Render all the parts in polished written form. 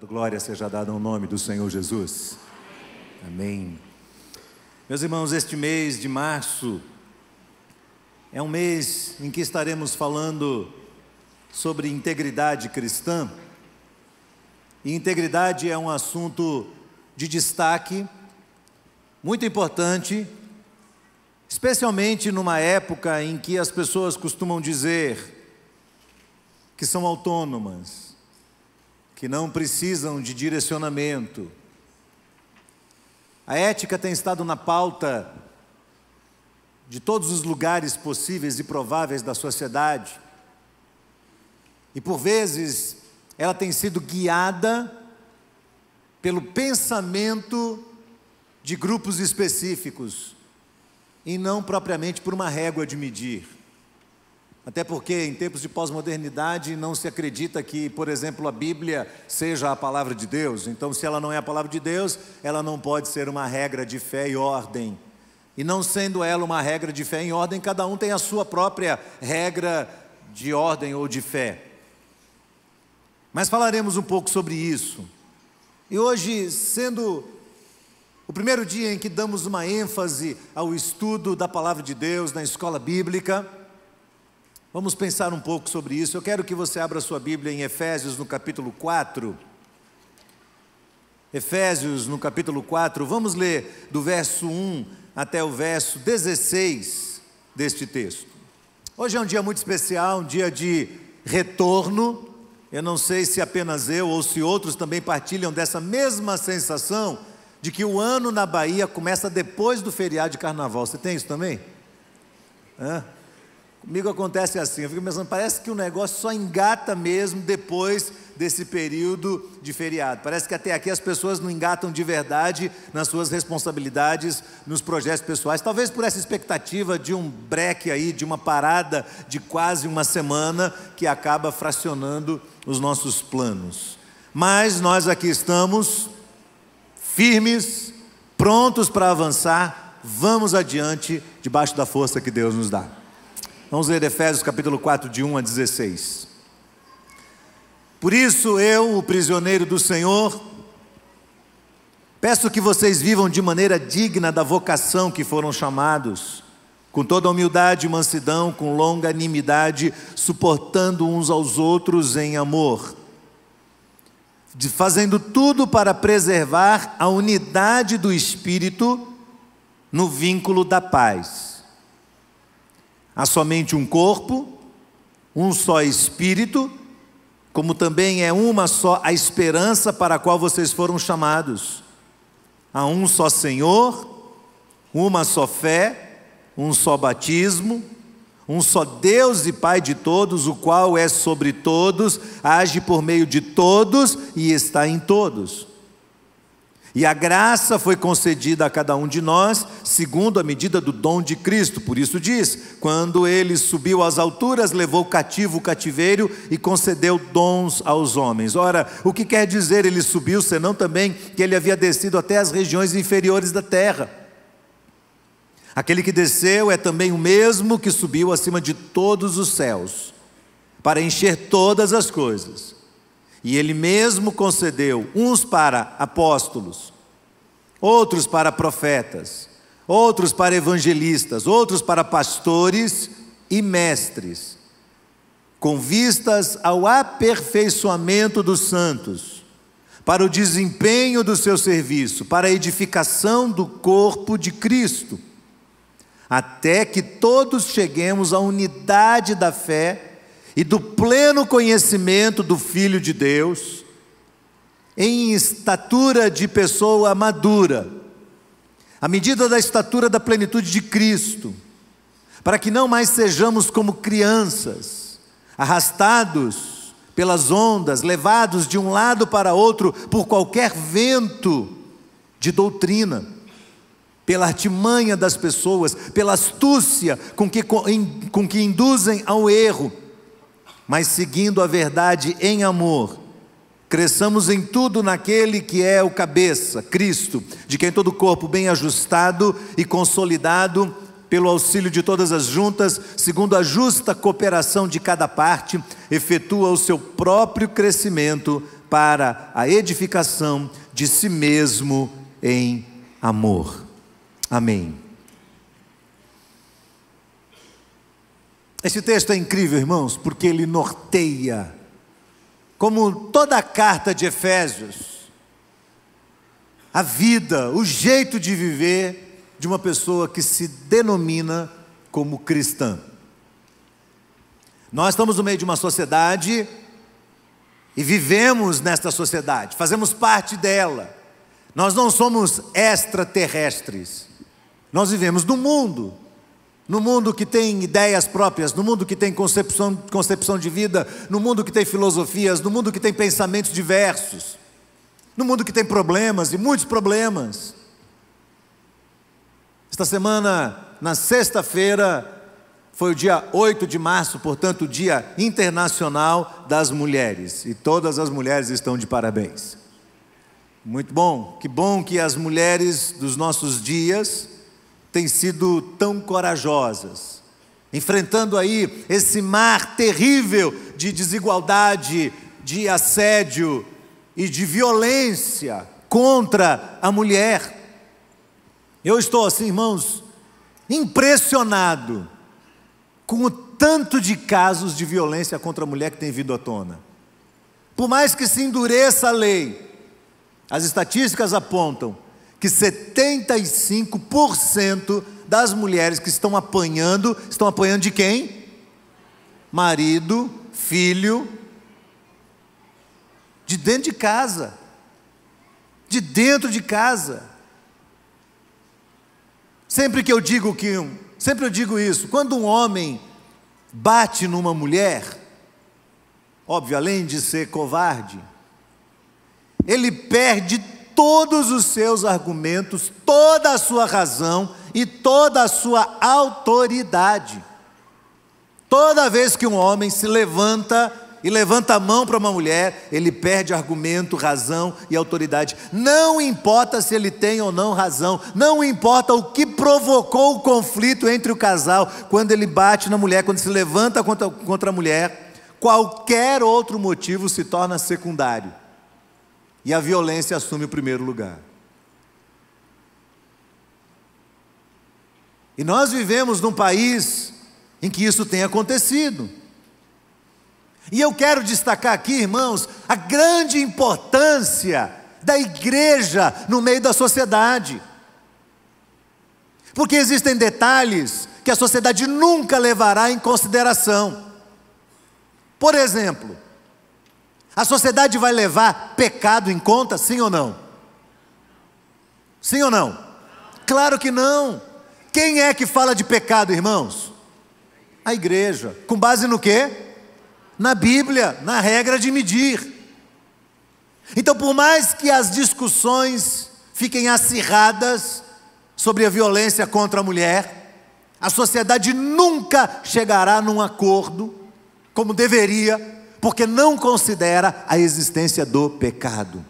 glória seja dada ao nome do Senhor Jesus. Amém. Meus irmãos, este mês de março é um mês em que estaremos falando sobre integridade cristã. E integridade é um assunto de destaque, muito importante, especialmente numa época em que as pessoas costumam dizer que são autônomas, que não precisam de direcionamento. A ética tem estado na pauta de todos os lugares possíveis e prováveis da sociedade. E por vezes ela tem sido guiada pelo pensamento de grupos específicos e não propriamente por uma régua de medir. Até porque em tempos de pós-modernidade não se acredita que, por exemplo, a Bíblia seja a palavra de Deus. Então, se ela não é a palavra de Deus, ela não pode ser uma regra de fé e ordem. E não sendo ela uma regra de fé e ordem, cada um tem a sua própria regra de ordem ou de fé. Mas falaremos um pouco sobre isso. E hoje, sendo o primeiro dia em que damos uma ênfase ao estudo da palavra de Deus na escola bíblica, vamos pensar um pouco sobre isso. Eu quero que você abra sua Bíblia em Efésios, no capítulo 4. Efésios, no capítulo 4, vamos ler do verso 1 até o verso 16 deste texto. Hoje é um dia muito especial, um dia de retorno. Eu não sei se apenas eu ou se outros também partilham dessa mesma sensação de que o ano na Bahia começa depois do feriado de carnaval. Você tem isso também? Comigo acontece assim, eu fico pensando, parece que o negócio só engata mesmo depois desse período de feriado. Parece que até aqui as pessoas não engatam de verdade nas suas responsabilidades, nos projetos pessoais. Talvez por essa expectativa de um break aí, de uma parada de quase uma semana que acaba fracionando os nossos planos. Mas nós aqui estamos firmes, prontos para avançar. Vamos adiante, debaixo da força que Deus nos dá. Vamos ler Efésios capítulo 4, de 1 a 16. Por isso eu, o prisioneiro do Senhor, peço que vocês vivam de maneira digna da vocação que foram chamados, com toda humildade e mansidão, com longanimidade, suportando uns aos outros em amor, fazendo tudo para preservar a unidade do Espírito no vínculo da paz. Há somente um corpo, um só Espírito, como também é uma só a esperança para a qual vocês foram chamados. Há um só Senhor, uma só fé, um só batismo, um só Deus e Pai de todos, o qual é sobre todos, age por meio de todos e está em todos. E a graça foi concedida a cada um de nós, segundo a medida do dom de Cristo. Por isso diz, quando ele subiu às alturas, levou cativo o cativeiro e concedeu dons aos homens. Ora, o que quer dizer ele subiu, senão também que ele havia descido até as regiões inferiores da terra? Aquele que desceu é também o mesmo que subiu acima de todos os céus, para encher todas as coisas. E ele mesmo concedeu uns para apóstolos, outros para profetas, outros para evangelistas, outros para pastores e mestres, com vistas ao aperfeiçoamento dos santos, para o desempenho do seu serviço, para a edificação do corpo de Cristo, até que todos cheguemos à unidade da fé e do pleno conhecimento do Filho de Deus, em estatura de pessoa madura, à medida da estatura da plenitude de Cristo, para que não mais sejamos como crianças, arrastados pelas ondas, levados de um lado para outro por qualquer vento de doutrina, pela artimanha das pessoas, pela astúcia com que induzem ao erro, mas seguindo a verdade em amor, cresçamos em tudo naquele que é o cabeça, Cristo, de quem todo o corpo bem ajustado e consolidado pelo auxílio de todas as juntas, segundo a justa cooperação de cada parte, efetua o seu próprio crescimento para a edificação de si mesmo em amor. Amém. Esse texto é incrível, irmãos, porque ele norteia, como toda a carta de Efésios, a vida, o jeito de viver de uma pessoa que se denomina como cristã. Nós estamos no meio de uma sociedade e vivemos nesta sociedade, fazemos parte dela. Nós não somos extraterrestres, nós vivemos no mundo que tem ideias próprias, no mundo que tem concepção de vida, no mundo que tem filosofias, no mundo que tem pensamentos diversos, no mundo que tem problemas e muitos problemas. Esta semana, na sexta-feira, foi o dia 8 de março, portanto, o Dia Internacional das Mulheres. E todas as mulheres estão de parabéns. Muito bom que as mulheres dos nossos dias têm sido tão corajosas, enfrentando aí esse mar terrível de desigualdade, de assédio e de violência contra a mulher. Eu estou assim, irmãos, impressionado com o tanto de casos de violência contra a mulher que tem vindo à tona. Por mais que se endureça a lei, as estatísticas apontam que 75% das mulheres que estão apanhando de quem? Marido, filho, de dentro de casa. De dentro de casa. Sempre eu digo isso, quando um homem bate numa mulher, óbvio, além de ser covarde, ele perde todos os seus argumentos, toda a sua razão e toda a sua autoridade. Toda vez que um homem se levanta e levanta a mão para uma mulher, ele perde argumento, razão e autoridade. Não importa se ele tem ou não razão, não importa o que provocou o conflito entre o casal, quando ele bate na mulher, quando se levanta contra a mulher, qualquer outro motivo se torna secundário. E a violência assume o primeiro lugar. E nós vivemos num país em que isso tem acontecido. E eu quero destacar aqui, irmãos, a grande importância da igreja no meio da sociedade. Porque existem detalhes que a sociedade nunca levará em consideração. Por exemplo, a sociedade vai levar pecado em conta, sim ou não? Sim ou não? Claro que não. Quem é que fala de pecado, irmãos? A igreja. Com base no quê? Na Bíblia, na regra de medir. Então, por mais que as discussões fiquem acirradas sobre a violência contra a mulher, a sociedade nunca chegará num acordo, como deveria, porque não considera a existência do pecado.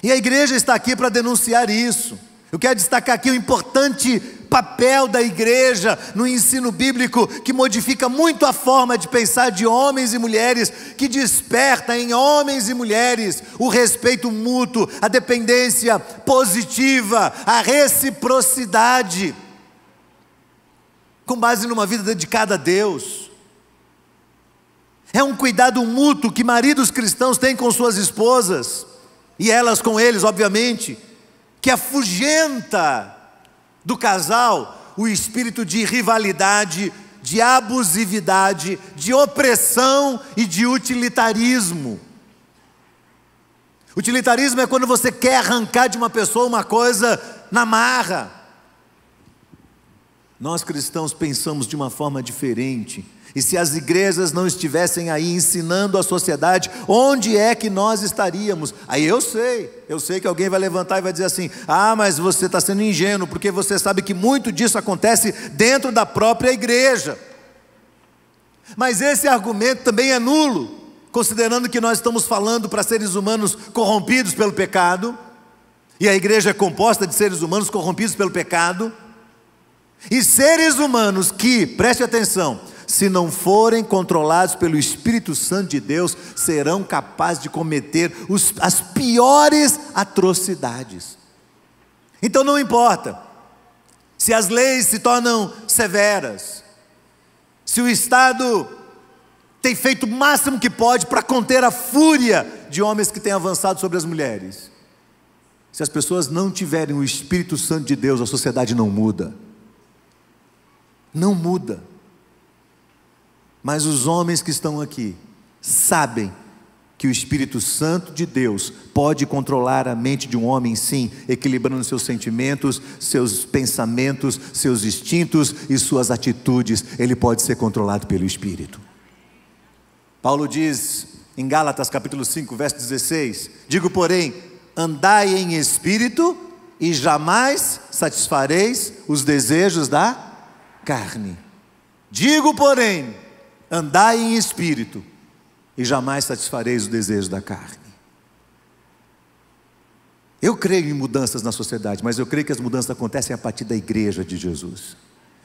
E a igreja está aqui para denunciar isso. Eu quero destacar aqui o importante papel da igreja no ensino bíblico, que modifica muito a forma de pensar de homens e mulheres, que desperta em homens e mulheres o respeito mútuo, a dependência positiva, a reciprocidade, com base numa vida dedicada a Deus. É um cuidado mútuo que maridos cristãos têm com suas esposas, e elas com eles, obviamente, que afugenta do casal o espírito de rivalidade, de abusividade, de opressão e de utilitarismo. Utilitarismo é quando você quer arrancar de uma pessoa uma coisa na marra. Nós cristãos pensamos de uma forma diferente. E se as igrejas não estivessem aí ensinando a sociedade, onde é que nós estaríamos? Aí eu sei que alguém vai levantar e vai dizer assim: ah, mas você está sendo ingênuo, porque você sabe que muito disso acontece dentro da própria igreja. Mas esse argumento também é nulo, considerando que nós estamos falando para seres humanos corrompidos pelo pecado, e a igreja é composta de seres humanos corrompidos pelo pecado, e seres humanos que, preste atenção, se não forem controlados pelo Espírito Santo de Deus, serão capazes de cometer as piores atrocidades. Então não importa se as leis se tornam severas, se o Estado tem feito o máximo que pode para conter a fúria de homens que têm avançado sobre as mulheres. Se as pessoas não tiverem o Espírito Santo de Deus, a sociedade não muda. Não muda. Mas os homens que estão aqui sabem que o Espírito Santo de Deus pode controlar a mente de um homem, sim, equilibrando seus sentimentos, seus pensamentos, seus instintos e suas atitudes. Ele pode ser controlado pelo Espírito. Paulo diz em Gálatas capítulo 5, verso 16: digo, porém, andai em espírito e jamais satisfareis os desejos da carne. Digo, porém, andai em espírito e jamais satisfareis os desejos da carne. Eu creio em mudanças na sociedade, mas eu creio que as mudanças acontecem a partir da igreja de Jesus.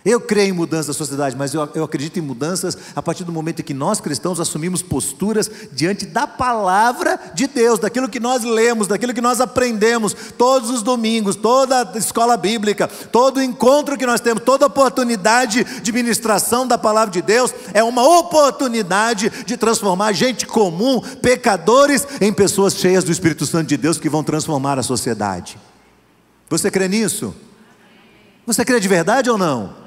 Eu creio em mudanças na sociedade, mas eu acredito em mudanças a partir do momento em que nós cristãos assumimos posturas diante da palavra de Deus, daquilo que nós lemos, daquilo que nós aprendemos todos os domingos, toda a escola bíblica, todo encontro que nós temos, toda oportunidade de ministração da palavra de Deus é uma oportunidade de transformar gente comum, pecadores, em pessoas cheias do Espírito Santo de Deus que vão transformar a sociedade. Você crê nisso? Você crê de verdade ou não?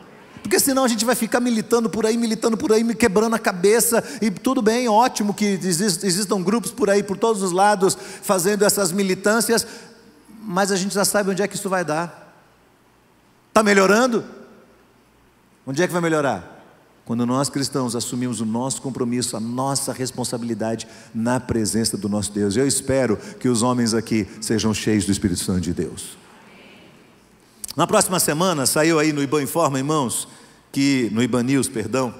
Porque senão a gente vai ficar militando por aí, me quebrando a cabeça. E tudo bem, ótimo que existam grupos por aí, por todos os lados, fazendo essas militâncias, mas a gente já sabe onde é que isso vai dar. Está melhorando? Onde é que vai melhorar? Quando nós cristãos assumimos o nosso compromisso, a nossa responsabilidade na presença do nosso Deus. Eu espero que os homens aqui sejam cheios do Espírito Santo de Deus. Na próxima semana, saiu aí no IBAN Informa, irmãos, no IBAN News, perdão,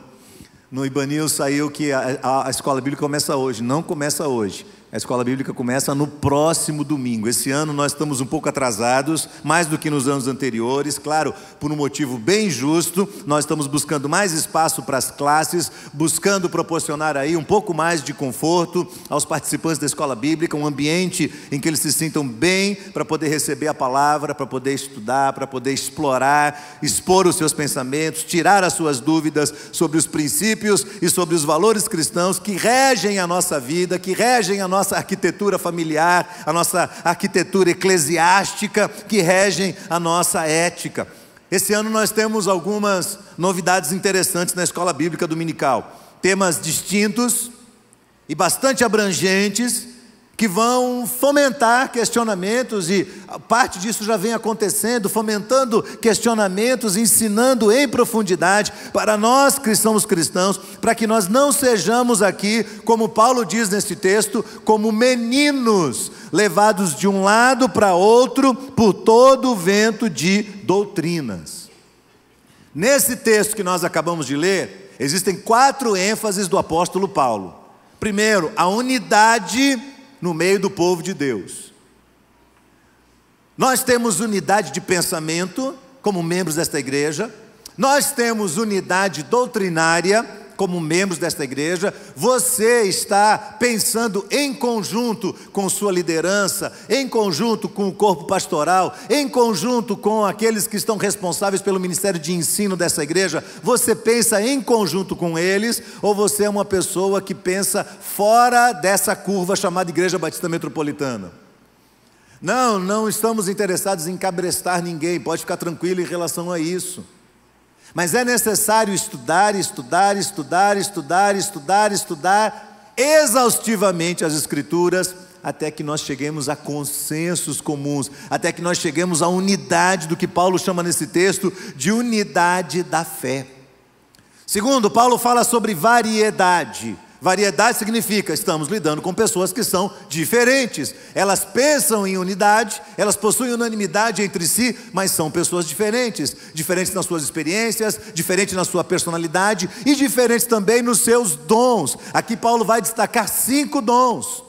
no IBAN News saiu que a escola bíblica começa hoje. Não começa hoje, a escola bíblica começa no próximo domingo. Esse ano nós estamos um pouco atrasados, mais do que nos anos anteriores, claro, por um motivo bem justo. Nós estamos buscando mais espaço para as classes, buscando proporcionar aí um pouco mais de conforto aos participantes da escola bíblica, um ambiente em que eles se sintam bem para poder receber a palavra, para poder estudar, para poder explorar, expor os seus pensamentos, tirar as suas dúvidas sobre os princípios e sobre os valores cristãos que regem a nossa vida, que regem a nossa arquitetura familiar, a nossa arquitetura eclesiástica, que regem a nossa ética. Esse ano nós temos algumas novidades interessantes na escola bíblica dominical, temas distintos e bastante abrangentes, que vão fomentar questionamentos, e parte disso já vem acontecendo, fomentando questionamentos, ensinando em profundidade para nós que somos cristãos, para que nós não sejamos aqui, como Paulo diz nesse texto, como meninos levados de um lado para outro por todo o vento de doutrinas. Nesse texto que nós acabamos de ler, existem 4 ênfases do apóstolo Paulo. Primeiro, a unidade no meio do povo de Deus. Nós temos unidade de pensamento como membros desta igreja, nós temos unidade doutrinária como membros desta igreja. Você está pensando em conjunto com sua liderança, em conjunto com o corpo pastoral, em conjunto com aqueles que estão responsáveis pelo ministério de ensino dessa igreja. Você pensa em conjunto com eles, ou você é uma pessoa que pensa fora dessa curva chamada Igreja Batista Metropolitana? Não estamos interessados em cabrestar ninguém, pode ficar tranquilo em relação a isso. Mas é necessário estudar exaustivamente as Escrituras, até que nós cheguemos a consensos comuns, até que nós cheguemos à unidade do que Paulo chama nesse texto de unidade da fé. Segundo, Paulo fala sobre variedade. Variedade significa, estamos lidando com pessoas que são diferentes. Elas pensam em unidade, elas possuem unanimidade entre si, mas são pessoas diferentes. Diferentes nas suas experiências, diferentes na sua personalidade e diferentes também nos seus dons. Aqui Paulo vai destacar 5 dons.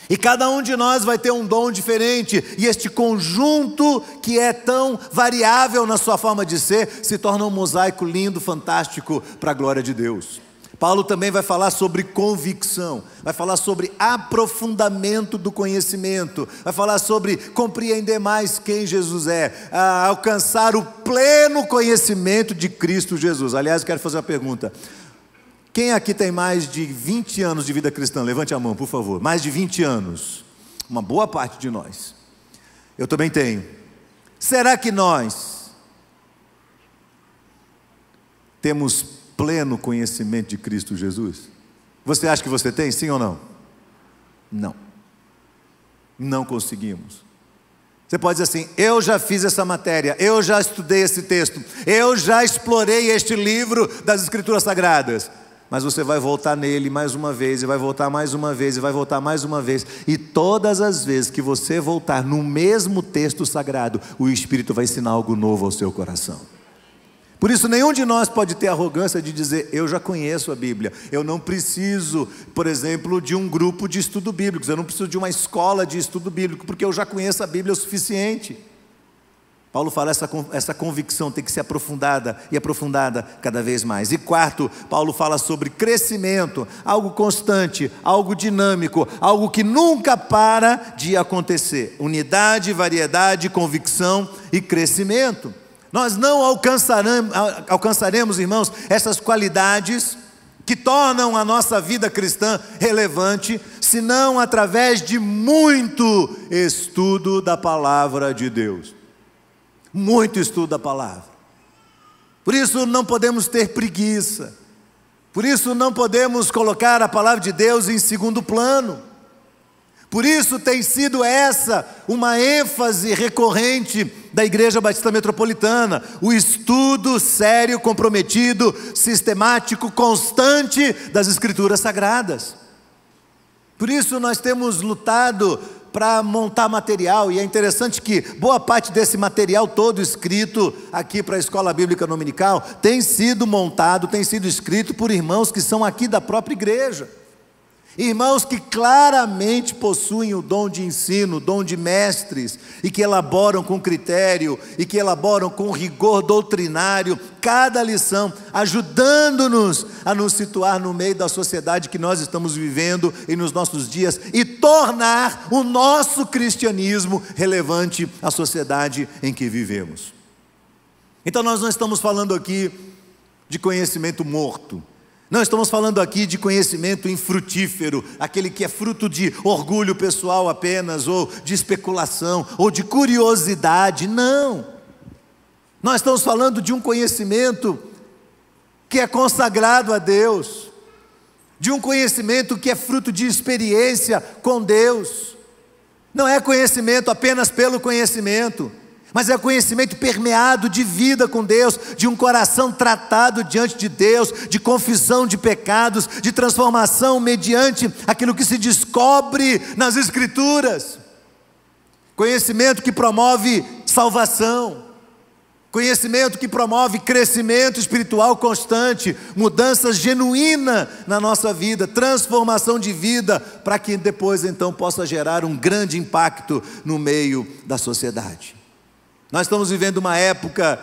E cada um de nós vai ter um dom diferente, e este conjunto que é tão variável na sua forma de ser, se torna um mosaico lindo, fantástico, para a glória de Deus. Paulo também vai falar sobre convicção, vai falar sobre aprofundamento do conhecimento, vai falar sobre compreender mais quem Jesus é, alcançar o pleno conhecimento de Cristo Jesus. Aliás, eu quero fazer uma pergunta. Quem aqui tem mais de 20 anos de vida cristã? Levante a mão, por favor. Mais de 20 anos. Uma boa parte de nós. Eu também tenho. Será que nós temos pleno conhecimento de Cristo Jesus? Você acha que você tem, sim ou não? Não. Não conseguimos. Você pode dizer assim: eu já fiz essa matéria, eu já estudei esse texto, eu já explorei este livro das Escrituras Sagradas. Mas você vai voltar nele mais uma vez, e vai voltar mais uma vez, e vai voltar mais uma vez. E todas as vezes que você voltar no mesmo texto sagrado, o Espírito vai ensinar algo novo ao seu coração. Por isso, nenhum de nós pode ter arrogância de dizer: eu já conheço a Bíblia, eu não preciso, por exemplo, de um grupo de estudo bíblico, eu não preciso de uma escola de estudo bíblico, porque eu já conheço a Bíblia o suficiente. Paulo fala, essa convicção tem que ser aprofundada e aprofundada cada vez mais. E quarto, Paulo fala sobre crescimento, algo constante, algo dinâmico, algo que nunca para de acontecer. Unidade, variedade, convicção e crescimento. Nós não alcançaremos, irmãos, essas qualidades que tornam a nossa vida cristã relevante, senão através de muito estudo da palavra de Deus. Muito estudo da palavra. Por isso não podemos ter preguiça. Por isso não podemos colocar a palavra de Deus em segundo plano. Por isso tem sido essa uma ênfase recorrente da Igreja Batista Metropolitana, o estudo sério, comprometido, sistemático, constante das Escrituras Sagradas. Por isso nós temos lutado para montar material, e é interessante que boa parte desse material todo escrito aqui para a Escola Bíblica Dominical tem sido montado, tem sido escrito por irmãos que são aqui da própria igreja. Irmãos que claramente possuem o dom de ensino, o dom de mestres, e que elaboram com critério, e que elaboram com rigor doutrinário cada lição, ajudando-nos a nos situar no meio da sociedade que nós estamos vivendo e nos nossos dias, e tornar o nosso cristianismo relevante à sociedade em que vivemos. Então nós não estamos falando aqui de conhecimento morto. Não estamos falando aqui de conhecimento infrutífero, aquele que é fruto de orgulho pessoal apenas, ou de especulação, ou de curiosidade. Não. Nós estamos falando de um conhecimento que é consagrado a Deus, de um conhecimento que é fruto de experiência com Deus. Não é conhecimento apenas pelo conhecimento, mas é conhecimento permeado de vida com Deus, de um coração tratado diante de Deus, de confissão de pecados, de transformação mediante aquilo que se descobre nas Escrituras. Conhecimento que promove salvação, conhecimento que promove crescimento espiritual constante, mudança genuína na nossa vida, transformação de vida, para que depois então possa gerar um grande impacto no meio da sociedade. Nós estamos vivendo uma época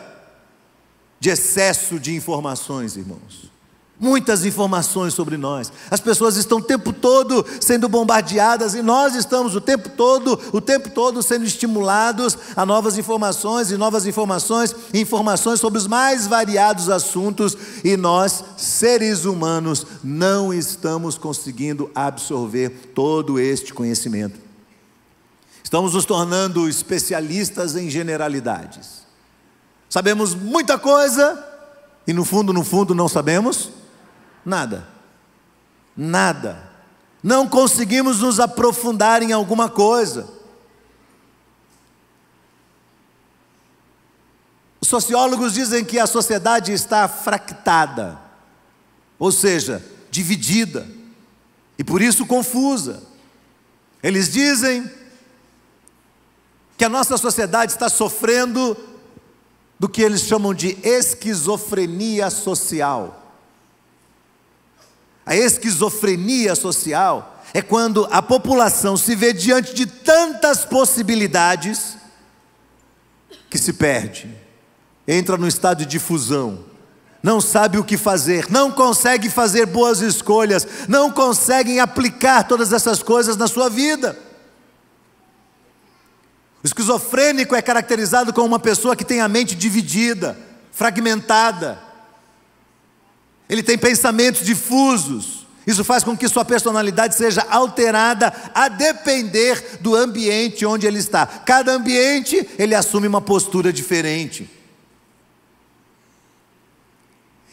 de excesso de informações, irmãos. Muitas informações sobre nós. As pessoas estão o tempo todo sendo bombardeadas, e nós estamos o tempo todo sendo estimulados a novas informações e novas informações, e informações sobre os mais variados assuntos, e nós, seres humanos, não estamos conseguindo absorver todo este conhecimento. Estamos nos tornando especialistas em generalidades. Sabemos muita coisa e no fundo não sabemos nada. Nada. Não conseguimos nos aprofundar em alguma coisa. Os sociólogos dizem que a sociedade está fractada, ou seja, dividida, e por isso confusa. Eles dizem que a nossa sociedade está sofrendo do que eles chamam de esquizofrenia social. A esquizofrenia social é quando a população se vê diante de tantas possibilidades que se perde, entra no estado de difusão, não sabe o que fazer, não consegue fazer boas escolhas, não conseguem aplicar todas essas coisas na sua vida. O esquizofrênico é caracterizado como uma pessoa que tem a mente dividida, fragmentada. Ele tem pensamentos difusos. Isso faz com que sua personalidade seja alterada a depender do ambiente onde ele está. Cada ambiente, ele assume uma postura diferente.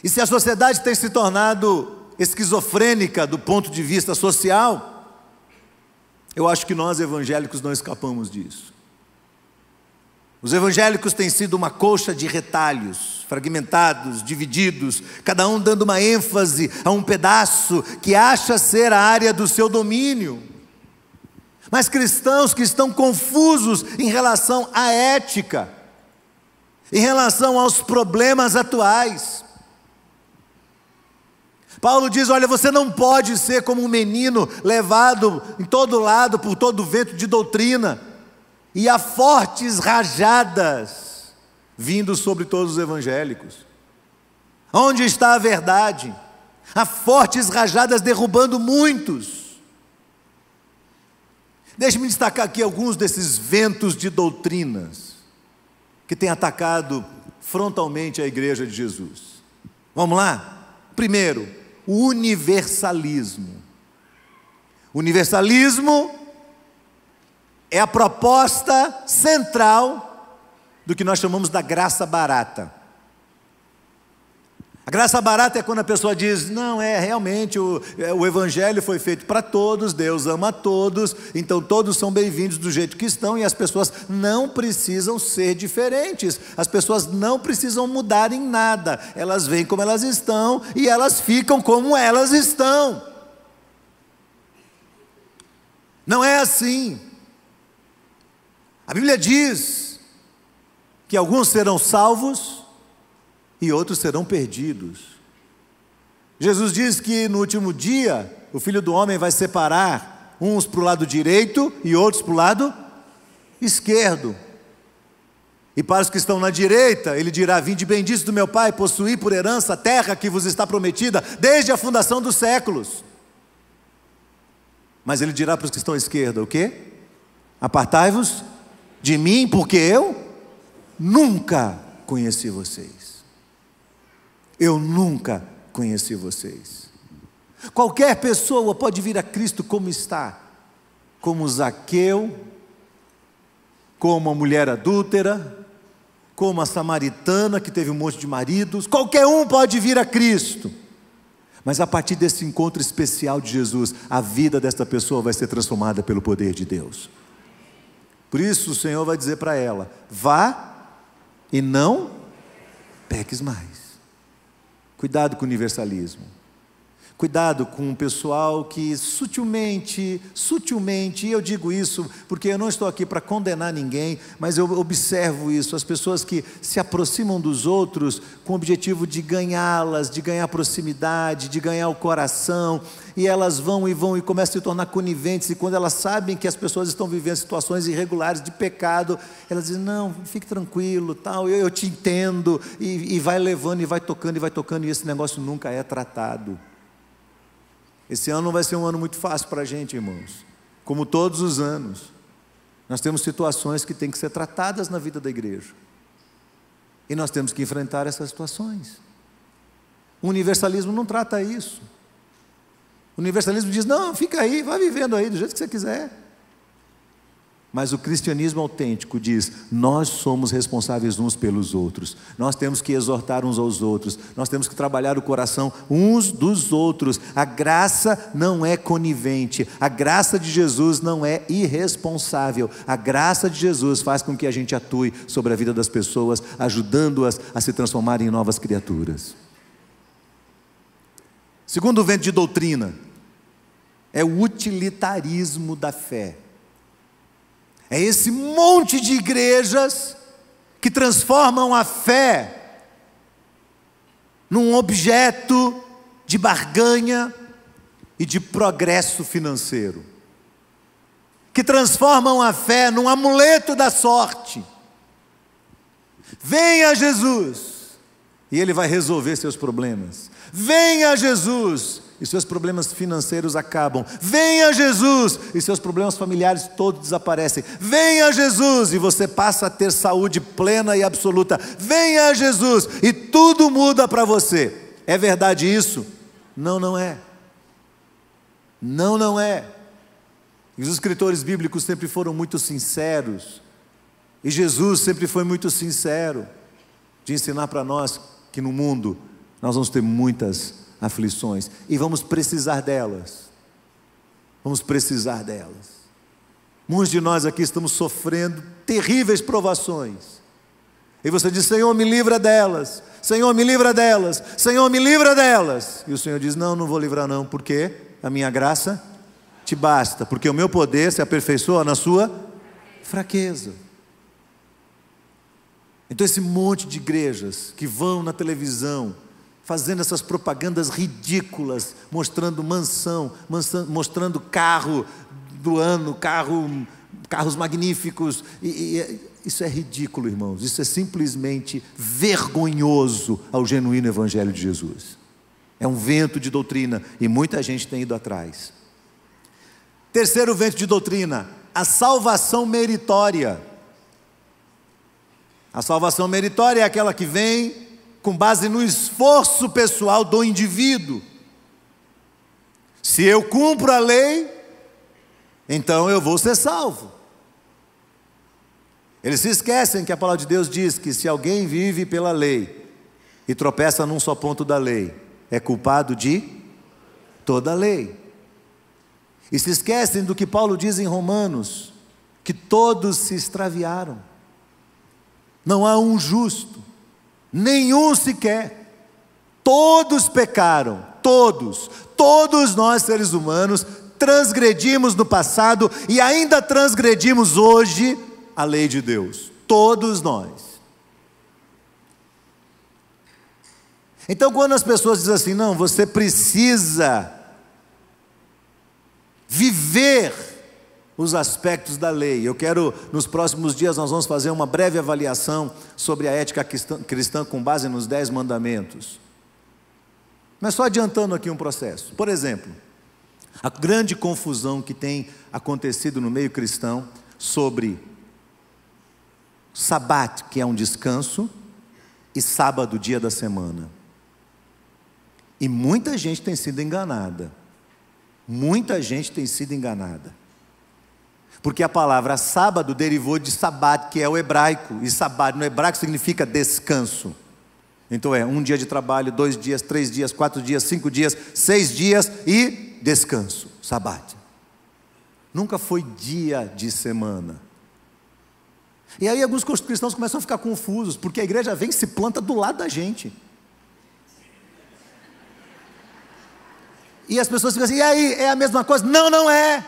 E se a sociedade tem se tornado esquizofrênica do ponto de vista social, eu acho que nós evangélicos não escapamos disso. Os evangélicos têm sido uma colcha de retalhos, fragmentados, divididos, cada um dando uma ênfase a um pedaço que acha ser a área do seu domínio. Mas cristãos que estão confusos em relação à ética, em relação aos problemas atuais. Paulo diz: olha, você não pode ser como um menino levado em todo lado por todo vento de doutrina, e há fortes rajadas vindo sobre todos os evangélicos. Onde está a verdade? Há fortes rajadas derrubando muitos. Deixe-me destacar aqui alguns desses ventos de doutrinas que têm atacado frontalmente a igreja de Jesus. Vamos lá? Primeiro, o universalismo. O universalismo é a proposta central do que nós chamamos da graça barata. A graça barata é quando a pessoa diz: não, realmente o evangelho foi feito para todos, Deus ama todos, então todos são bem-vindos do jeito que estão, e as pessoas não precisam ser diferentes, as pessoas não precisam mudar em nada, elas vêm como elas estão e elas ficam como elas estão. Não é assim. A Bíblia diz que alguns serão salvos e outros serão perdidos. Jesus diz que no último dia o Filho do Homem vai separar uns para o lado direito e outros para o lado esquerdo. E para os que estão na direita, ele dirá: vinde benditos do meu Pai, possuí por herança a terra que vos está prometida desde a fundação dos séculos. Mas ele dirá para os que estão à esquerda: o quê? Apartai-vos de mim, porque eu nunca conheci vocês. Eu nunca conheci vocês. Qualquer pessoa pode vir a Cristo como está, como Zaqueu, como a mulher adúltera, como a samaritana que teve um monte de maridos. Qualquer um pode vir a Cristo, mas a partir desse encontro especial de Jesus, a vida desta pessoa vai ser transformada pelo poder de Deus. Por isso o Senhor vai dizer para ela: vá e não peques mais. Cuidado com o universalismo. Cuidado com o pessoal que sutilmente, e eu digo isso porque eu não estou aqui para condenar ninguém, mas eu observo isso, as pessoas que se aproximam dos outros com o objetivo de ganhá-las, de ganhar proximidade, de ganhar o coração, e elas vão e começam a se tornar coniventes, e quando elas sabem que as pessoas estão vivendo situações irregulares de pecado, elas dizem: não, fique tranquilo, tal, eu te entendo, e vai levando, e vai tocando, e esse negócio nunca é tratado. Esse ano não vai ser um ano muito fácil para a gente, irmãos. Como todos os anos, nós temos situações que têm que ser tratadas na vida da igreja, e nós temos que enfrentar essas situações. O universalismo não trata isso. O universalismo diz: não, fica aí, vai vivendo aí do jeito que você quiser. Mas o cristianismo autêntico diz: nós somos responsáveis uns pelos outros, nós temos que exortar uns aos outros, nós temos que trabalhar o coração uns dos outros. A graça não é conivente, a graça de Jesus não é irresponsável, a graça de Jesus faz com que a gente atue sobre a vida das pessoas, ajudando-as a se transformarem em novas criaturas. Segundo o vento de doutrina, é o utilitarismo da fé. É esse monte de igrejas que transformam a fé num objeto de barganha, e de progresso financeiro, que transformam a fé num amuleto da sorte. Venha a Jesus e Ele vai resolver seus problemas. Venha a Jesus e seus problemas financeiros acabam. Venha a Jesus e seus problemas familiares todos desaparecem. Venha a Jesus e você passa a ter saúde plena e absoluta. Venha a Jesus e tudo muda para você. É verdade isso? Não, não é. Não, não é. E os escritores bíblicos sempre foram muito sinceros, e Jesus sempre foi muito sincero, de ensinar para nós que no mundo nós vamos ter muitas aflições, e vamos precisar delas, vamos precisar delas. Muitos de nós aqui estamos sofrendo terríveis provações, e você diz: Senhor, me livra delas, Senhor, me livra delas, Senhor, me livra delas, e o Senhor diz: não, não vou livrar não, porque a minha graça te basta, porque o meu poder se aperfeiçoa na sua fraqueza. Então esse monte de igrejas que vão na televisão, fazendo essas propagandas ridículas, mostrando mansão, mostrando carro do ano, carros magníficos, isso é ridículo, irmãos, isso é simplesmente vergonhoso ao genuíno Evangelho de Jesus. É um vento de doutrina, e muita gente tem ido atrás. Terceiro vento de doutrina, a salvação meritória. A salvação meritória é aquela que vem com base no esforço pessoal do indivíduo. Se eu cumpro a lei, então eu vou ser salvo. Eles se esquecem que a palavra de Deus diz que se alguém vive pela lei e tropeça num só ponto da lei, é culpado de toda a lei. E se esquecem do que Paulo diz em Romanos, que todos se extraviaram. Não há um justo, nenhum sequer. Todos pecaram, todos nós seres humanos transgredimos no passado e ainda transgredimos hoje a lei de Deus. Todos nós. Então quando as pessoas dizem assim: não, você precisa viver os aspectos da lei. Eu quero, nos próximos dias, nós vamos fazer uma breve avaliação sobre a ética cristã com base nos 10 mandamentos. Mas só adiantando aqui um processo. Por exemplo, a grande confusão que tem acontecido no meio cristão sobre Sabat, que é um descanso, e sábado, dia da semana. E muita gente tem sido enganada. Muita gente tem sido enganada. Porque a palavra sábado derivou de sabat, que é o hebraico. E sabat no hebraico significa descanso. Então é um dia de trabalho, 2 dias, 3 dias, 4 dias, 5 dias, 6 dias e descanso. Sabat. Nunca foi dia de semana. E aí alguns cristãos começam a ficar confusos, porque a igreja vem e se planta do lado da gente. E as pessoas ficam assim: e aí, é a mesma coisa? Não, não é.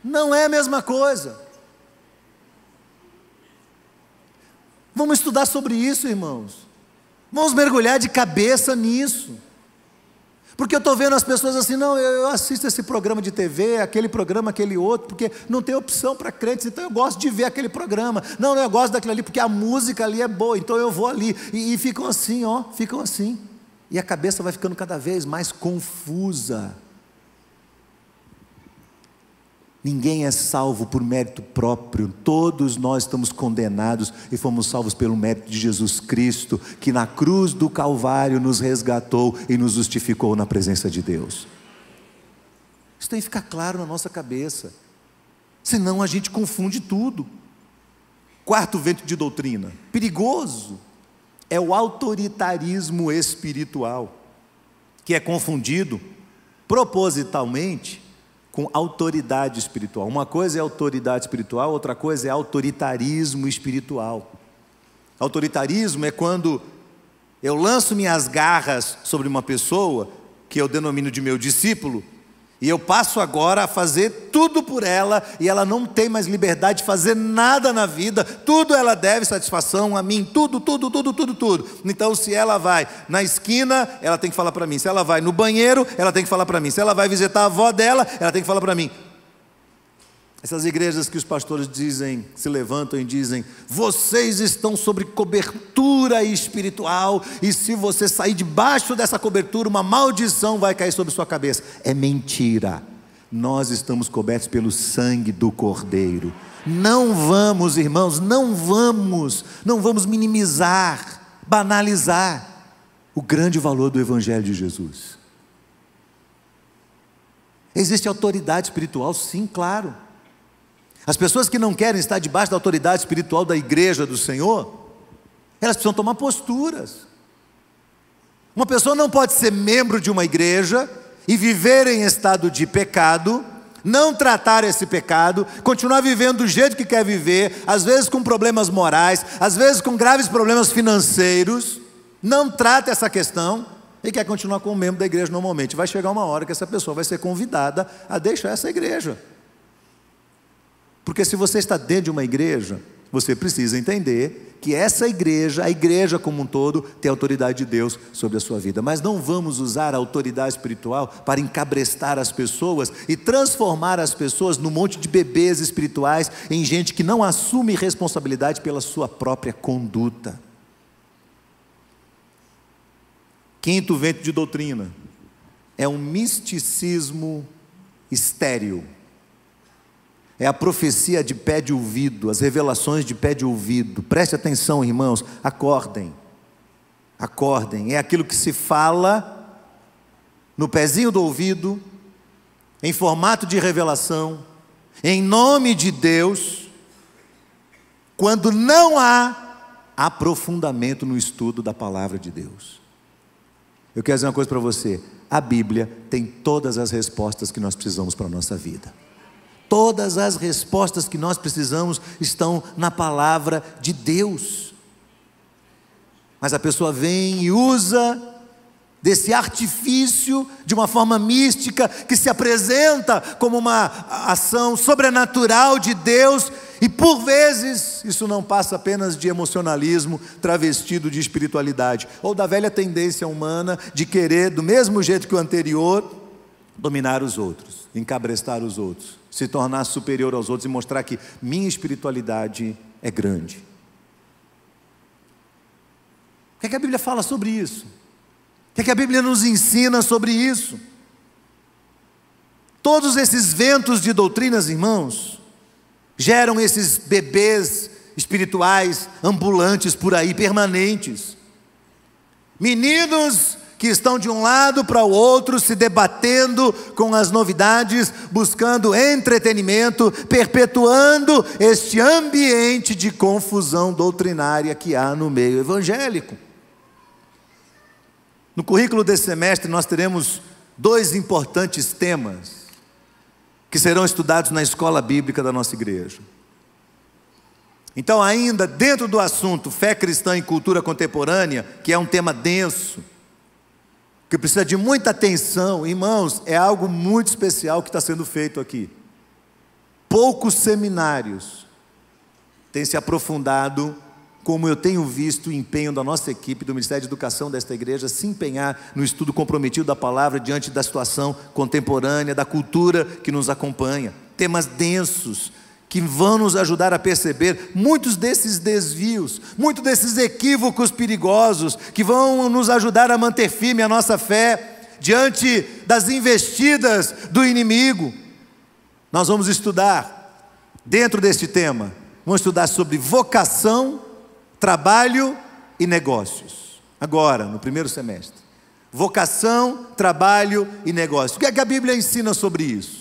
Não é a mesma coisa. Vamos estudar sobre isso, irmãos. Vamos mergulhar de cabeça nisso. Porque eu estou vendo as pessoas assim: não, eu assisto esse programa de TV, aquele programa, aquele outro, porque não tem opção para crentes, então eu gosto de ver aquele programa. Não, eu gosto daquilo ali, porque a música ali é boa, então eu vou ali. E ficam assim, ficam assim. E a cabeça vai ficando cada vez mais confusa. Ninguém é salvo por mérito próprio. Todos nós estamos condenados e fomos salvos pelo mérito de Jesus Cristo, que na cruz do Calvário nos resgatou e nos justificou na presença de Deus. Isso tem que ficar claro na nossa cabeça. Senão a gente confunde tudo. Quarto vento de doutrina, perigoso, é o autoritarismo espiritual, que é confundido propositalmente com autoridade espiritual. Uma coisa é autoridade espiritual, outra coisa é autoritarismo espiritual. Autoritarismo é quando eu lanço minhas garras sobre uma pessoa, que eu denomino de meu discípulo, E eu passo agora a fazer tudo por ela, e ela não tem mais liberdade de fazer nada na vida, tudo ela deve satisfação a mim, tudo. Então, se ela vai na esquina, ela tem que falar para mim. Se ela vai no banheiro, ela tem que falar para mim. Se ela vai visitar a avó dela, ela tem que falar para mim. Essas igrejas que os pastores dizem, se levantam e dizem: vocês estão sobre cobertura espiritual, e se você sair debaixo dessa cobertura, uma maldição vai cair sobre sua cabeça. É mentira. Nós estamos cobertos pelo sangue do Cordeiro. Não vamos, irmãos, não vamos minimizar, banalizar o grande valor do Evangelho de Jesus. Existe autoridade espiritual? Sim, claro. As pessoas que não querem estar debaixo da autoridade espiritual da igreja do Senhor, elas precisam tomar posturas. Uma pessoa não pode ser membro de uma igreja e viver em estado de pecado, não tratar esse pecado, continuar vivendo do jeito que quer viver, às vezes com problemas morais, às vezes com graves problemas financeiros, não trata essa questão e quer continuar como membro da igreja normalmente. Vai chegar uma hora que essa pessoa vai ser convidada a deixar essa igreja. Porque se você está dentro de uma igreja, você precisa entender que essa igreja, a igreja como um todo, tem a autoridade de Deus sobre a sua vida. Mas não vamos usar a autoridade espiritual para encabrestar as pessoas e transformar as pessoas num monte de bebês espirituais, em gente que não assume responsabilidade pela sua própria conduta. Quinto vento de doutrina é um misticismo estéril. É a profecia de pé de ouvido, as revelações de pé de ouvido. Preste atenção, irmãos, acordem. É aquilo que se fala no pezinho do ouvido, em formato de revelação, em nome de Deus, quando não há aprofundamento no estudo da palavra de Deus. Eu quero dizer uma coisa para você: a Bíblia tem todas as respostas que nós precisamos para a nossa vida. Todas as respostas que nós precisamos estão na palavra de Deus. Mas a pessoa vem e usa desse artifício de uma forma mística, que se apresenta como uma ação sobrenatural de Deus, e por vezes isso não passa apenas de emocionalismo travestido de espiritualidade, ou da velha tendência humana de querer, do mesmo jeito que o anterior, dominar os outros, encabrestar os outros, se tornar superior aos outros e mostrar que minha espiritualidade é grande. O que é que a Bíblia fala sobre isso? O que é que a Bíblia nos ensina sobre isso? Todos esses ventos de doutrinas, irmãos, geram esses bebês espirituais ambulantes por aí, permanentes. Meninos que estão de um lado para o outro, se debatendo com as novidades, buscando entretenimento, perpetuando este ambiente de confusão doutrinária que há no meio evangélico. No currículo desse semestre nós teremos 2 importantes temas que serão estudados na escola bíblica da nossa igreja. Então, ainda dentro do assunto fé cristã e cultura contemporânea, que é um tema denso, que precisa de muita atenção, irmãos, é algo muito especial que está sendo feito aqui. Poucos seminários têm se aprofundado, como eu tenho visto o empenho da nossa equipe, do Ministério de Educação desta igreja, se empenhar no estudo comprometido da palavra diante da situação contemporânea, da cultura que nos acompanha. Temas densos, que vão nos ajudar a perceber muitos desses desvios, muitos desses equívocos perigosos, que vão nos ajudar a manter firme a nossa fé diante das investidas do inimigo. Nós vamos estudar, dentro deste tema, vamos estudar sobre vocação, trabalho e negócios. Agora, no primeiro semestre. Vocação, trabalho e negócios. O que é que a Bíblia ensina sobre isso?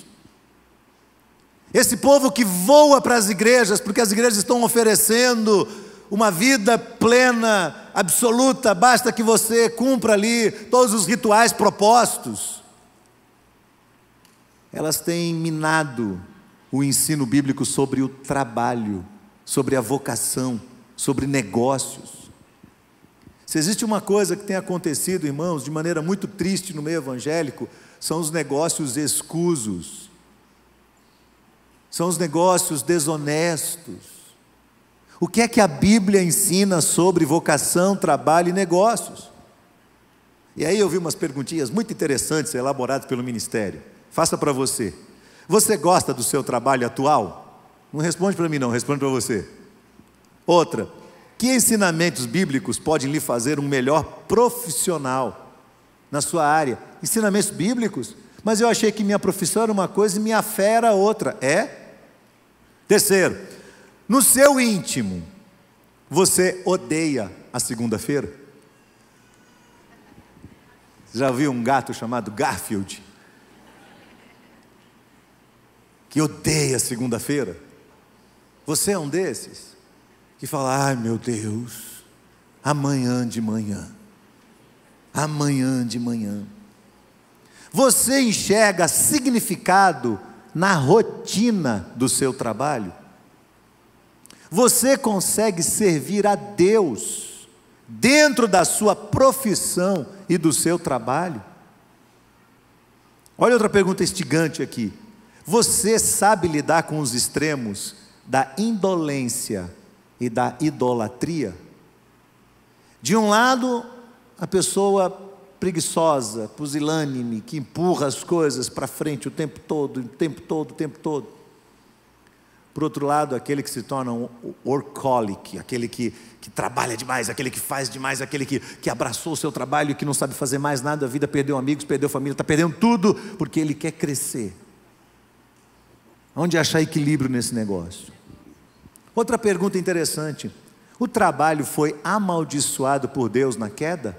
Esse povo que voa para as igrejas, porque as igrejas estão oferecendo uma vida plena, absoluta, basta que você cumpra ali todos os rituais propostos. Elas têm minado o ensino bíblico sobre o trabalho, sobre a vocação, sobre negócios. Se existe uma coisa que tem acontecido, irmãos, de maneira muito triste no meio evangélico, são os negócios escusos, são os negócios desonestos. O que é que a Bíblia ensina sobre vocação, trabalho e negócios? E aí eu vi umas perguntinhas muito interessantes elaboradas pelo ministério. Faça para você. Você gosta do seu trabalho atual? Não responde para mim não, responde para você. Outra, que ensinamentos bíblicos podem lhe fazer um melhor profissional na sua área? Ensinamentos bíblicos? Mas eu achei que minha profissão era uma coisa e minha fé era outra. É? Terceiro, no seu íntimo, você odeia a segunda-feira? Já viu um gato chamado Garfield? Que odeia a segunda-feira? Você é um desses? Que fala, ai meu Deus, amanhã de manhã. Amanhã de manhã. Você enxerga significado na rotina do seu trabalho? Você consegue servir a Deus dentro da sua profissão e do seu trabalho? Olha outra pergunta instigante aqui. Você sabe lidar com os extremos da indolência e da idolatria? De um lado, a pessoa preguiçosa, pusilânime, que empurra as coisas para frente o tempo todo, o tempo todo, o tempo todo. Por outro lado, aquele que se torna um workaholic, aquele que trabalha demais, aquele que faz demais, aquele que abraçou o seu trabalho e que não sabe fazer mais nada, a vida, perdeu amigos, perdeu família, está perdendo tudo, porque ele quer crescer. Onde achar equilíbrio nesse negócio? Outra pergunta interessante: o trabalho foi amaldiçoado por Deus na queda?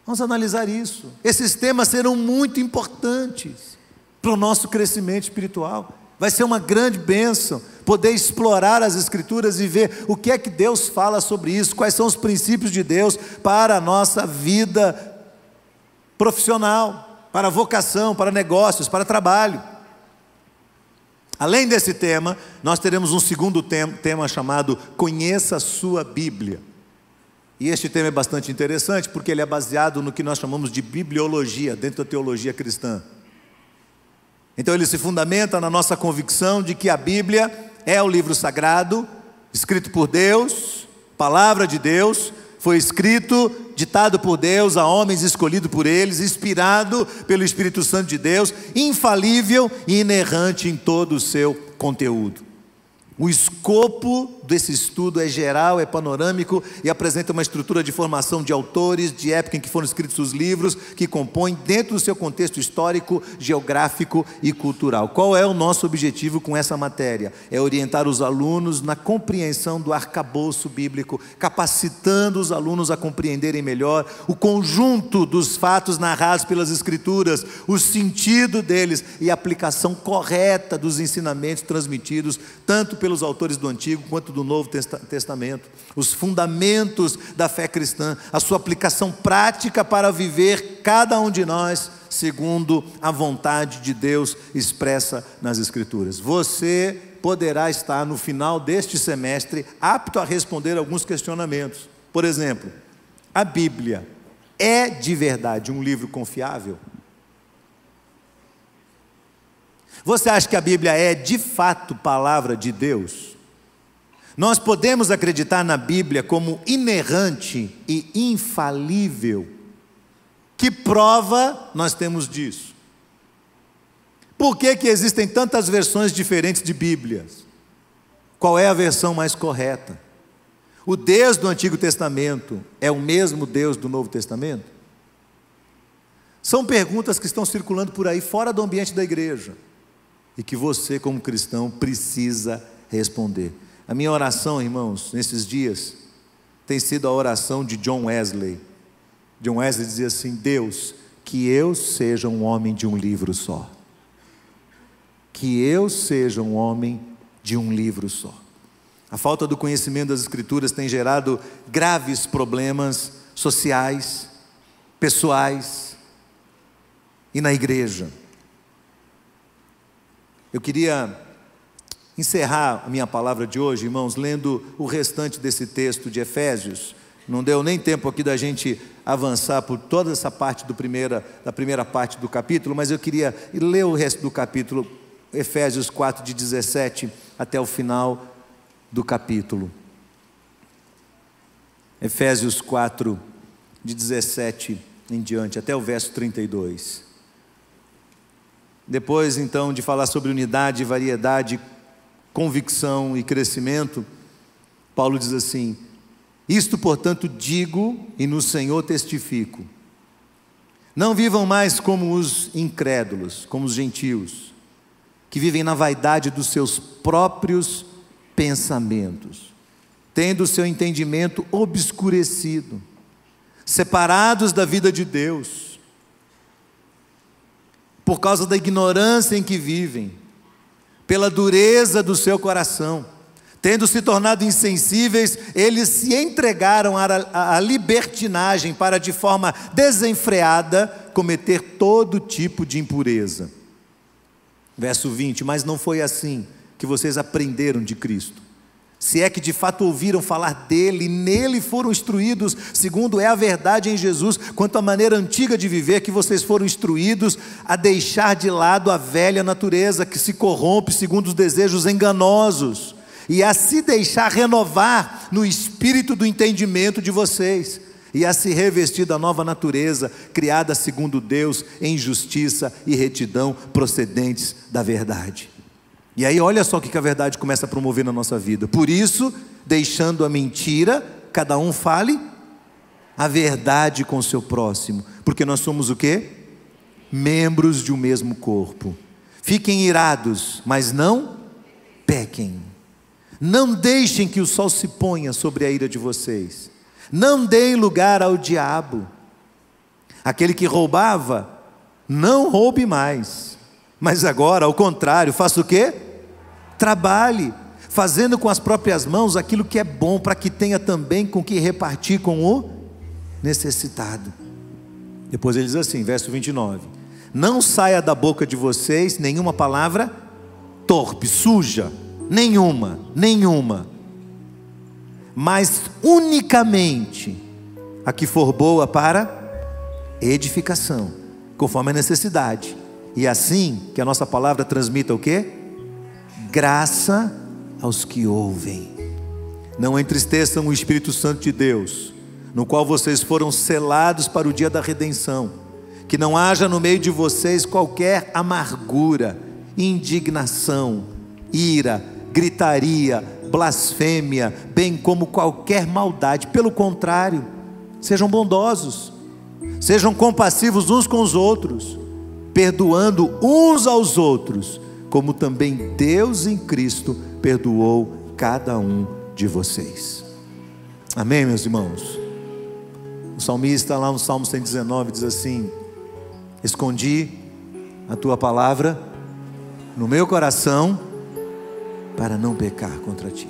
Vamos analisar isso. Esses temas serão muito importantes para o nosso crescimento espiritual. Vai ser uma grande bênção poder explorar as Escrituras e ver o que é que Deus fala sobre isso, quais são os princípios de Deus para a nossa vida profissional, para a vocação, para negócios, para trabalho. Além desse tema, nós teremos um segundo tema chamado Conheça a Sua Bíblia. E este tema é bastante interessante porque ele é baseado no que nós chamamos de bibliologia, dentro da teologia cristã. Então ele se fundamenta na nossa convicção de que a Bíblia é o livro sagrado, escrito por Deus, palavra de Deus, foi escrito, ditado por Deus a homens escolhidos por eles, inspirado pelo Espírito Santo de Deus, infalível e inerrante em todo o seu conteúdo. O escopo desse estudo é geral, é panorâmico e apresenta uma estrutura de formação de autores, de época em que foram escritos os livros, que compõem dentro do seu contexto histórico, geográfico e cultural. Qual é o nosso objetivo com essa matéria? É orientar os alunos na compreensão do arcabouço bíblico, capacitando os alunos a compreenderem melhor o conjunto dos fatos narrados pelas Escrituras, o sentido deles e a aplicação correta dos ensinamentos transmitidos, tanto pelos autores do Antigo quanto do Novo Testamento, os fundamentos da fé cristã, a sua aplicação prática para viver cada um de nós segundo a vontade de Deus expressa nas Escrituras. Você poderá estar no final deste semestre apto a responder alguns questionamentos. Por exemplo, a Bíblia é de verdade um livro confiável? Você acha que a Bíblia é de fato palavra de Deus? Nós podemos acreditar na Bíblia como inerrante e infalível? Que prova nós temos disso? Por que existem tantas versões diferentes de Bíblias? Qual é a versão mais correta? O Deus do Antigo Testamento é o mesmo Deus do Novo Testamento? São perguntas que estão circulando por aí fora do ambiente da igreja e que você, como cristão, precisa responder. A minha oração, irmãos, nesses dias, tem sido a oração de John Wesley. John Wesley dizia assim: Deus, que eu seja um homem de um livro só. Que eu seja um homem de um livro só. A falta do conhecimento das Escrituras tem gerado graves problemas sociais, pessoais e na igreja. Eu queria encerrar a minha palavra de hoje, irmãos, lendo o restante desse texto de Efésios, Não deu nem tempo aqui da gente avançar por toda essa parte da primeira parte do capítulo, mas eu queria ler o resto do capítulo, Efésios 4, de 17 até o final do capítulo. Efésios 4, de 17 em diante, até o verso 32. Depois, então, de falar sobre unidade, variedade, convicção e crescimento, Paulo diz assim: isto, portanto, digo e no Senhor testifico. Não vivam mais como os incrédulos, como os gentios, que vivem na vaidade dos seus próprios pensamentos, tendo o seu entendimento obscurecido, separados da vida de Deus, por causa da ignorância em que vivem, pela dureza do seu coração. Tendo se tornado insensíveis, eles se entregaram à libertinagem para, de forma desenfreada, cometer todo tipo de impureza. Verso 20, mas não foi assim que vocês aprenderam de Cristo. Se é que de fato ouviram falar dele, e nele foram instruídos, segundo é a verdade em Jesus, quanto à maneira antiga de viver, que vocês foram instruídos a deixar de lado a velha natureza, que se corrompe segundo os desejos enganosos, e a se deixar renovar no espírito do entendimento de vocês, e a se revestir da nova natureza, criada segundo Deus, em justiça e retidão, procedentes da verdade. E aí olha só o que a verdade começa a promover na nossa vida. Por isso, deixando a mentira, cada um fale a verdade com o seu próximo, porque nós somos o quê? Membros de um mesmo corpo. Fiquem irados, mas não pequem. Não deixem que o sol se ponha sobre a ira de vocês. Não deem lugar ao diabo. Aquele que roubava, não roube mais. Mas agora, ao contrário, faça o quê? Trabalhe, fazendo com as próprias mãos aquilo que é bom, para que tenha também com que repartir com o necessitado. Depois ele diz assim, verso 29. Não saia da boca de vocês nenhuma palavra torpe, suja, nenhuma, mas unicamente a que for boa para edificação, conforme a necessidade, e assim que a nossa palavra transmita o quê? Graça aos que ouvem. Não entristeçam o Espírito Santo de Deus, no qual vocês foram selados para o dia da redenção. Que não haja no meio de vocês qualquer amargura, indignação, ira, gritaria, blasfêmia, bem como qualquer maldade. Pelo contrário, sejam bondosos, sejam compassivos uns com os outros, perdoando uns aos outros, como também Deus em Cristo perdoou cada um de vocês. Amém, meus irmãos? O salmista lá no Salmo 119 diz assim: escondi a tua palavra no meu coração para não pecar contra ti.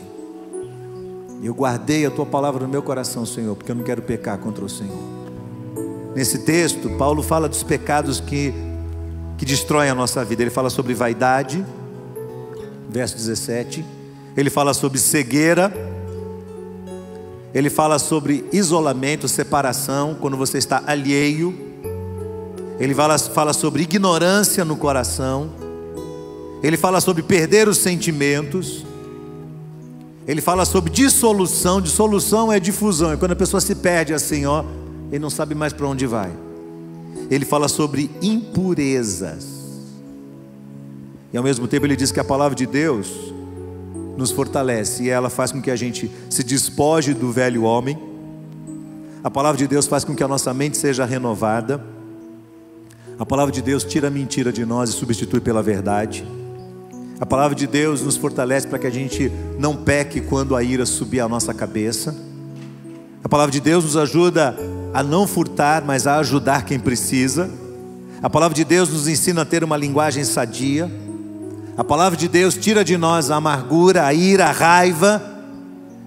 Eu guardei a tua palavra no meu coração, Senhor, porque eu não quero pecar contra o Senhor. Nesse texto, Paulo fala dos pecados que destroem a nossa vida. Ele fala sobre vaidade, verso 17. Ele fala sobre cegueira. Ele fala sobre isolamento, separação, quando você está alheio. Ele fala sobre ignorância no coração. Ele fala sobre perder os sentimentos. Ele fala sobre dissolução. Dissolução é difusão, é quando a pessoa se perde assim, ó, e não sabe mais para onde vai. Ele fala sobre impurezas. E ao mesmo tempo ele diz que a palavra de Deus nos fortalece, e ela faz com que a gente se despoje do velho homem. A palavra de Deus faz com que a nossa mente seja renovada. A palavra de Deus tira a mentira de nós e substitui pela verdade. A palavra de Deus nos fortalece para que a gente não peque quando a ira subir à nossa cabeça. A palavra de Deus nos ajuda a não furtar, mas a ajudar quem precisa. A palavra de Deus nos ensina a ter uma linguagem sadia. A palavra de Deus tira de nós a amargura, a ira, a raiva.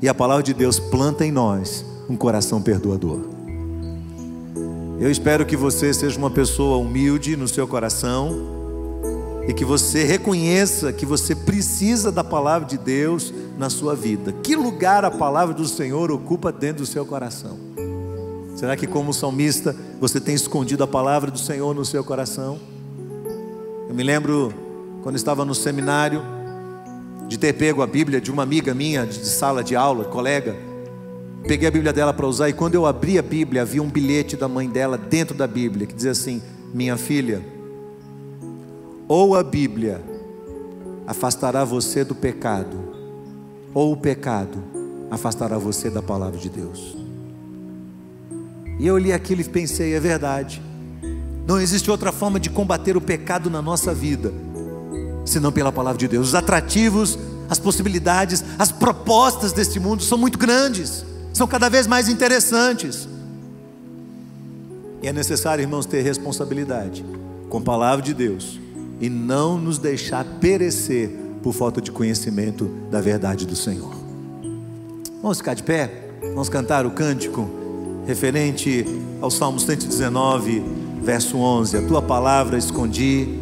E a palavra de Deus planta em nós um coração perdoador. Eu espero que você seja uma pessoa humilde no seu coração, e que você reconheça que você precisa da palavra de Deus na sua vida? Que lugar a palavra do Senhor ocupa dentro do seu coração? Será que, como salmista, você tem escondido a palavra do Senhor no seu coração? Eu me lembro, quando estava no seminário, de ter pego a Bíblia de uma amiga minha, de sala de aula, colega. Peguei a Bíblia dela para usar, e quando eu abri a Bíblia, havia um bilhete da mãe dela dentro da Bíblia, que dizia assim: minha filha, ou a Bíblia afastará você do pecado, ou o pecado afastará você da palavra de Deus. E eu li aquilo e pensei, é verdade. Não existe outra forma de combater o pecado na nossa vida senão pela palavra de Deus. Os atrativos, as possibilidades, as propostas deste mundo são muito grandes, são cada vez mais interessantes. E é necessário, irmãos, ter responsabilidade com a palavra de Deus e não nos deixar perecer por falta de conhecimento da verdade do Senhor. Vamos ficar de pé, vamos cantar o cântico referente ao Salmo 119, verso 11. A tua palavra escondi,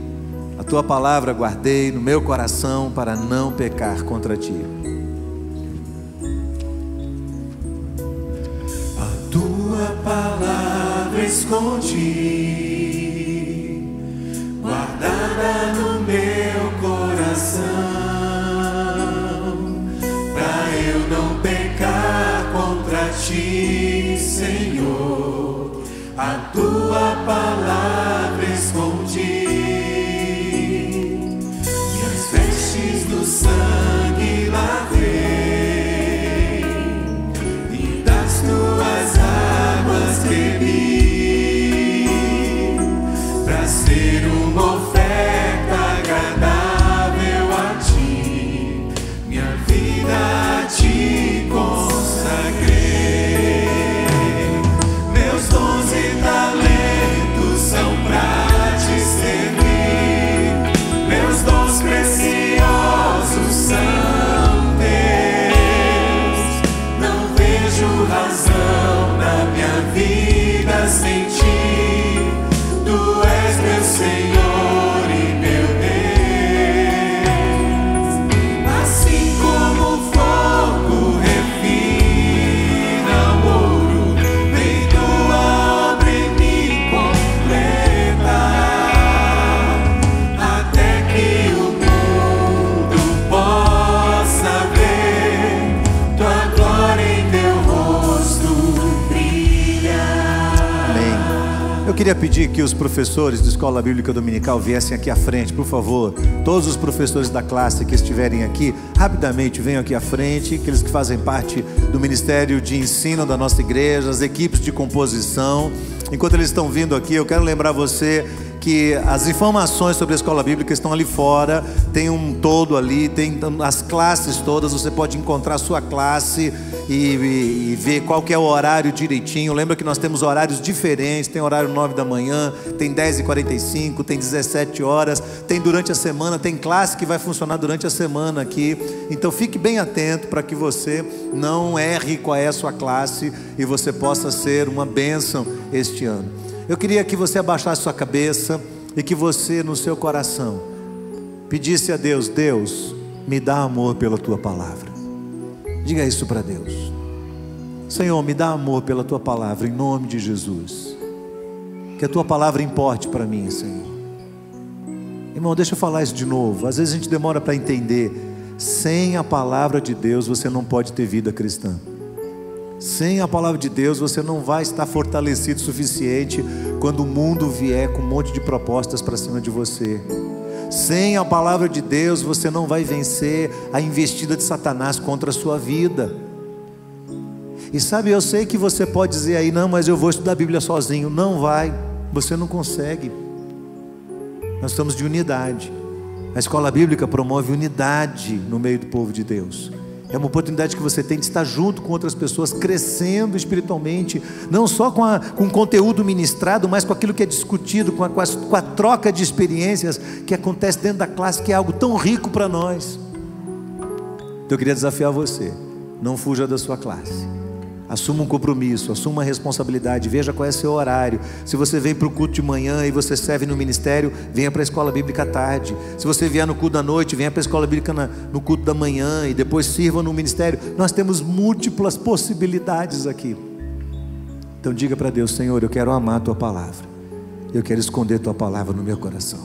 a tua palavra guardei no meu coração para não pecar contra ti. A tua palavra escondi, guardada no meu coração, pra eu não pecar contra ti, Senhor. A tua palavra escondi, minhas vestes do sangue lavei, e das tuas águas bebi, pra ser uma oferta agradável a ti, minha vida a ti consagrei. Meus dons e talentos são pra te servir, meus dons preciosos são teus. Não vejo razão na minha vida sem ti, tu és meu Senhor e meu Deus. Assim como o fogo refina o ouro, vem tua obra em mim completa, até que o mundo possa ver tua glória em teu rosto brilhar. Amém. Eu queria pedir que os professores da Escola Bíblica Dominical viessem aqui à frente, por favor. Todos os professores da classe que estiverem aqui, rapidamente venham aqui à frente. Aqueles que fazem parte do Ministério de Ensino da nossa igreja, as equipes de composição. Enquanto eles estão vindo aqui, eu quero lembrar você que as informações sobre a Escola Bíblica estão ali fora. Tem um todo ali, tem as classes todas. Você pode encontrar a sua classe e ver qual que é o horário direitinho. Lembra que nós temos horários diferentes. Tem horário 9 da manhã, tem 10h45, tem 17 horas, tem durante a semana, tem classe que vai funcionar durante a semana aqui. Então fique bem atento para que você não erre qual é a sua classe e você possa ser uma bênção este ano. Eu queria que você abaixasse sua cabeça e que você, no seu coração, pedisse a Deus: Deus, me dá amor pela tua palavra. Diga isso para Deus: Senhor, me dá amor pela tua palavra, em nome de Jesus. Que a tua palavra importe para mim, Senhor. Irmão, deixa eu falar isso de novo. Às vezes a gente demora para entender. Sem a palavra de Deus você não pode ter vida cristã. Sem a palavra de Deus você não vai estar fortalecido o suficiente quando o mundo vier com um monte de propostas para cima de você. Sem a palavra de Deus você não vai vencer a investida de Satanás contra a sua vida. E sabe, eu sei que você pode dizer aí: não, mas eu vou estudar a Bíblia sozinho. Não vai, você não consegue. Nós estamos de unidade. A escola bíblica promove unidade no meio do povo de Deus. É uma oportunidade que você tem de estar junto com outras pessoas, crescendo espiritualmente, não só com o conteúdo ministrado, mas com aquilo que é discutido, com a troca de experiências que acontece dentro da classe, que é algo tão rico para nós. Então eu queria desafiar você: não fuja da sua classe. Assuma um compromisso, assuma uma responsabilidade, veja qual é o seu horário. Se você vem para o culto de manhã e você serve no ministério, venha para a escola bíblica à tarde. Se você vier no culto da noite, venha para a escola bíblica no culto da manhã e depois sirva no ministério. Nós temos múltiplas possibilidades aqui. Então diga para Deus: Senhor, eu quero amar a Tua palavra, eu quero esconder a Tua palavra no meu coração.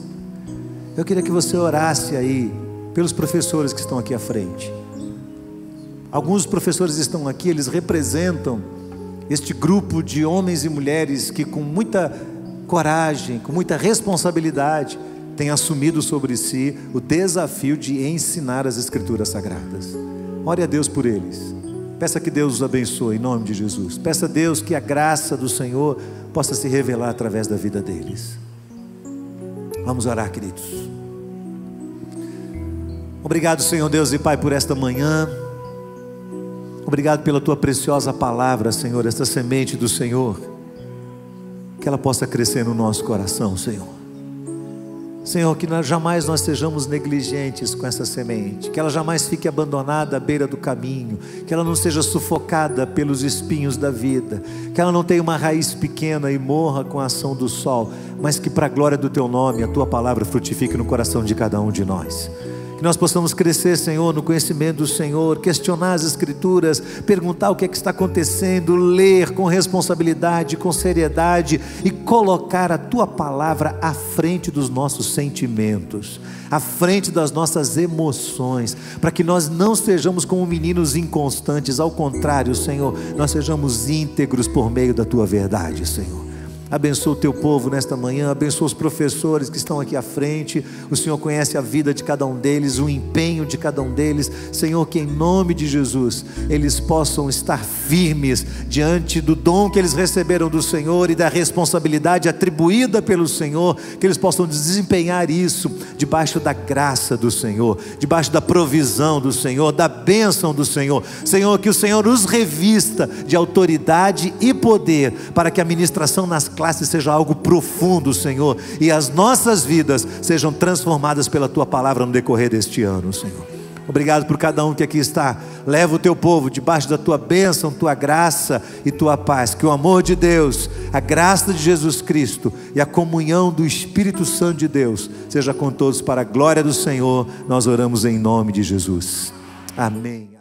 Eu queria que você orasse aí pelos professores que estão aqui à frente. Alguns professores estão aqui, eles representam este grupo de homens e mulheres que com muita coragem, com muita responsabilidade, têm assumido sobre si o desafio de ensinar as Escrituras Sagradas. Ore a Deus por eles. Peça que Deus os abençoe em nome de Jesus. Peça a Deus que a graça do Senhor possa se revelar através da vida deles. Vamos orar, queridos. Obrigado, Senhor Deus e Pai, por esta manhã. Obrigado pela Tua preciosa palavra, Senhor, esta semente do Senhor, que ela possa crescer no nosso coração, Senhor. Senhor, que jamais nós sejamos negligentes com essa semente, que ela jamais fique abandonada à beira do caminho, que ela não seja sufocada pelos espinhos da vida, que ela não tenha uma raiz pequena e morra com a ação do sol, mas que para a glória do Teu nome, a Tua palavra frutifique no coração de cada um de nós. Que nós possamos crescer, Senhor, no conhecimento do Senhor, questionar as Escrituras, perguntar o que é que está acontecendo, ler com responsabilidade, com seriedade e colocar a Tua palavra à frente dos nossos sentimentos, à frente das nossas emoções, para que nós não sejamos como meninos inconstantes, ao contrário, Senhor, nós sejamos íntegros por meio da Tua verdade, Senhor. Abençoa o Teu povo nesta manhã, abençoa os professores que estão aqui à frente. O Senhor conhece a vida de cada um deles, o empenho de cada um deles. Senhor, que em nome de Jesus eles possam estar firmes diante do dom que eles receberam do Senhor e da responsabilidade atribuída pelo Senhor, que eles possam desempenhar isso debaixo da graça do Senhor, debaixo da provisão do Senhor, da bênção do Senhor. Senhor, que o Senhor os revista de autoridade e poder, para que a ministração nas classes seja algo profundo, Senhor, e as nossas vidas sejam transformadas pela Tua palavra no decorrer deste ano, Senhor. Obrigado por cada um que aqui está. Leva o Teu povo debaixo da Tua bênção, Tua graça e Tua paz. Que o amor de Deus, a graça de Jesus Cristo e a comunhão do Espírito Santo de Deus seja com todos para a glória do Senhor. Nós oramos em nome de Jesus. Amém.